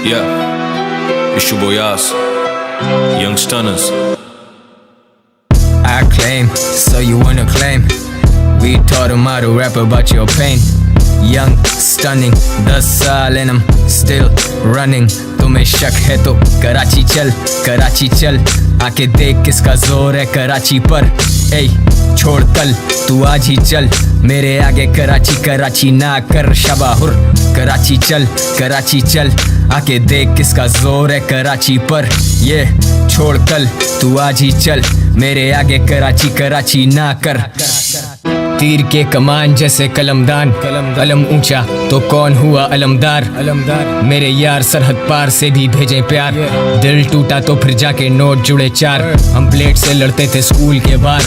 Yeah, it's your boy Yas, Young Stunners. I claim, so you wanna claim. We taught him how to rap about your pain. Young, stunning, 10 साल and I'm still running. तुम्हें शक है तो कराची चल आके देख किसका जोर है कराची पर. ए छोड़ कल, तू आज ही चल मेरे आगे कराची ना कर शबाहुर. कराची चल आके देख किसका जोर है कराची पर. ये छोड़ कल, तू आज ही चल मेरे आगे कराची ना कर. तीर के कमान जैसे कलमदान, कलम ऊंचा तो कौन हुआ अलमदार. मेरे यार सरहद पार से भी भेजें प्यार. दिल टूटा तो फिर जाके नोट जुड़े 4. हम ब्लेड से लड़ते थे स्कूल के बाहर,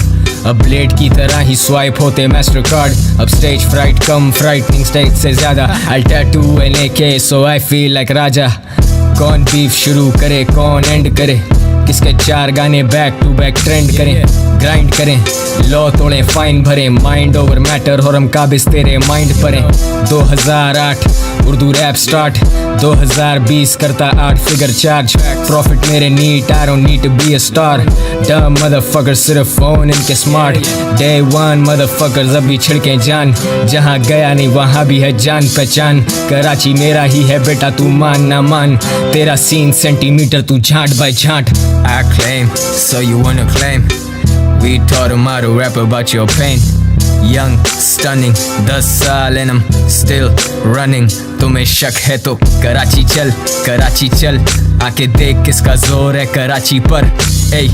अब ब्लेड की तरह ही स्वाइप होते मास्टर कार्ड. अब स्टेज फ्राइट कम फ्राइटनिंग स्टेज से ज्यादा. I tattoo an AK so I feel like raja. कौन बीफ शुरू करे कौन एंड करे, किसके 4 गाने बैक टू बैक ट्रेंड करें. ग्राइंड करें, लॉ तोड़ें, फाइन भरें, माइंड ओवर मैटर और हम काबिज तेरे माइंड परें. 2008 उर्दू रैप स्टार्ट, 2020 करता 8 फिगर चार्ज. प्रॉफिट मेरे neat, I don't need to be a star. Dumb motherfucker सिर्फ फोन इनके स्मार्ट. डे 1 मदरफकर्स अभी छिड़के जान. जहाँ गया नहीं वहाँ भी है जान पहचान. कराची मेरा ही है बेटा तू मान ना मान. तेरा सीन सेंटीमीटर तू झांट bye झांट. I claim, so you wanna claim. We taught him how to rap about your pain. Young, stunning, 10 साल and I'm still running. तुम्हें शक है तो कराची चल आके देख किसका जोर है कराची पर. ए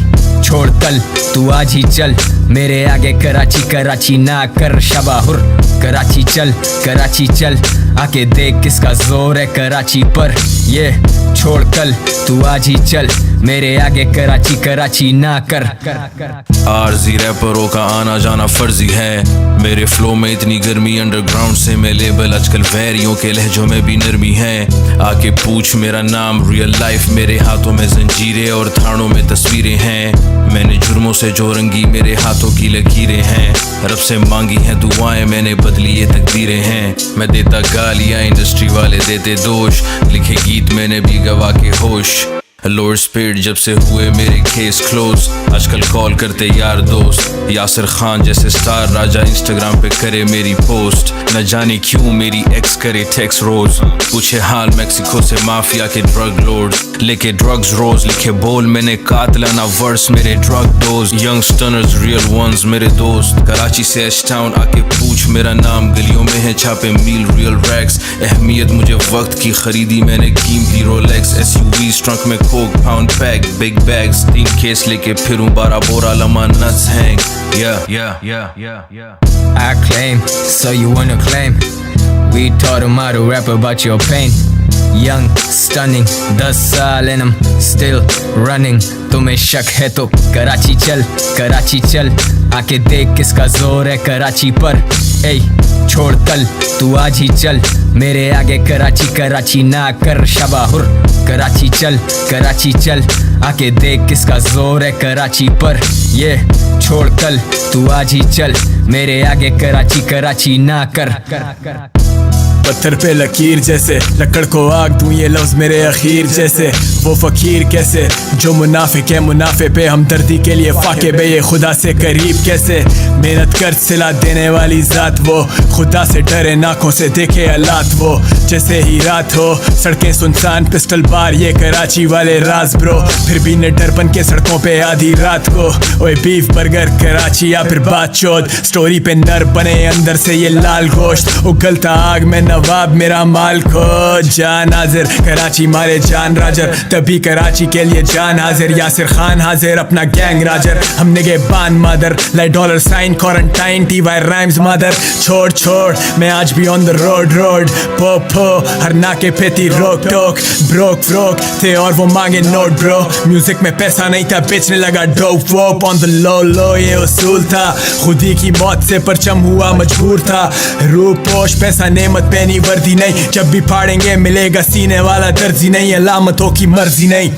छोड़ कल, तू आज ही चल मेरे आगे कराची ना कर शबाहुर. कराची चल आके देख किसका जोर है कराची पर. ये छोड़ कल, तू आज ही चल मेरे आगे कराची ना कर. आरजी रैपरों का आना जाना फर्जी है. मेरे फ्लो में इतनी गर्मी, अंडरग्राउंड से मैं लेबल. आजकल वैरियों के लहजों में भी नरमी है. आके पूछ मेरा नाम, रियल लाइफ मेरे हाथों में जंजीरें और थानों में तस्वीरें हैं. मैंने जुर्मों से जो रंगी मेरे हाथों की लकीरें हैं. रब से मांगी हैं दुआएं मैंने बदली ये तकदीरें हैं. मैं देता गालियां, इंडस्ट्री वाले देते दोष. लिखे गीत मैंने भी गवा के होश. लोअर स्पीड जब से हुए मेरे केस क्लोज. आजकल कॉल करते यार दोस्त. यासिर खान जैसे स्टार राजा इंस्टाग्राम पे करे मेरी पोस्ट. न जाने क्यों मेरी एक्स करे टेक्स्ट रोज. पूछे हाल मैक्सिको से माफिया के ड्रग लॉर्ड्स. लेके ड्रग्स रोज लिखे बोल मैंने कातलाना वर्स मेरे drug dose. Young stunners real ones मेरे दोस्त. कराची से एच टाउन आके पूछ मेरा नाम. गलियों में है छापे मील रियल रैक्स. अहमियत मुझे वक्त की खरीदी मैंने कीमती रोलेक्स. SUVs ट्रंक में Coke pound pack big bags. 3 case लेके फिरूं 12 बोरा लमा nuts hang. I claim, so you wanna claim. We taught him how to rap about your pain. Young, stunning, 10 साल and I'm still running. तुम्हें शक है तो कराची चल आके देख किसका जोर है कराची पर. ए छोड़ कल, तू आज ही चल मेरे आगे कराची ना कर शबाहुर. कराची चल आके देख किसका जोर है कराची पर. ये छोड़ कल, तू आज ही चल मेरे आगे कराची ना कर. पत्थर पे लकीर जैसे, लकड़ को आग दूं ये लफ्ज मेरे अखीर जैसे. वो फकीर कैसे जो मुनाफिक है, मुनाफे पे हमदर्दी के लिए फाके बे. ये खुदा से करीब कैसे, मेहनत कर सिला देने वाली जात. वो खुदा से डरे नाकों से देखे हालात. वो जैसे ही रात हो सड़कें सुनसान, पिस्टल बार ये कराची वाले राज ब्रो. फिर भी ने डर बन के सड़कों पे आधी रात को. ओए बीफ बर्गर कराची या फिर बात चौथ. स्टोरी पे नर बने अंदर से ये लाल गोश्त. उगलता आग में नवाब मेरा माल को. जान हाजिर कराची मारे जान राजर. तभी कराची के लिए जान हाजिर. यासिर खान हाजिर अपना गैंग राजर. हमने के बान मादर like $sign quarantine TY rhymes मादर. छोड़ मैं आज भी ऑन द रोड. पो हर नाके पे थी रोक टोक. ब्रोक थे और वो मांगे नोट ब्रो. म्यूजिक में पैसा नहीं था बेचने लगा डोप वोप. ऑन द लो ये उसूल था. खुदी की मौत से परचम हुआ मजबूर था. रूप पोश पैसा नेमत पहनी वर्दी नहीं. जब भी फाड़ेंगे मिलेगा सीने वाला दर्जी नहीं. अलामतों की मर्जी नहीं.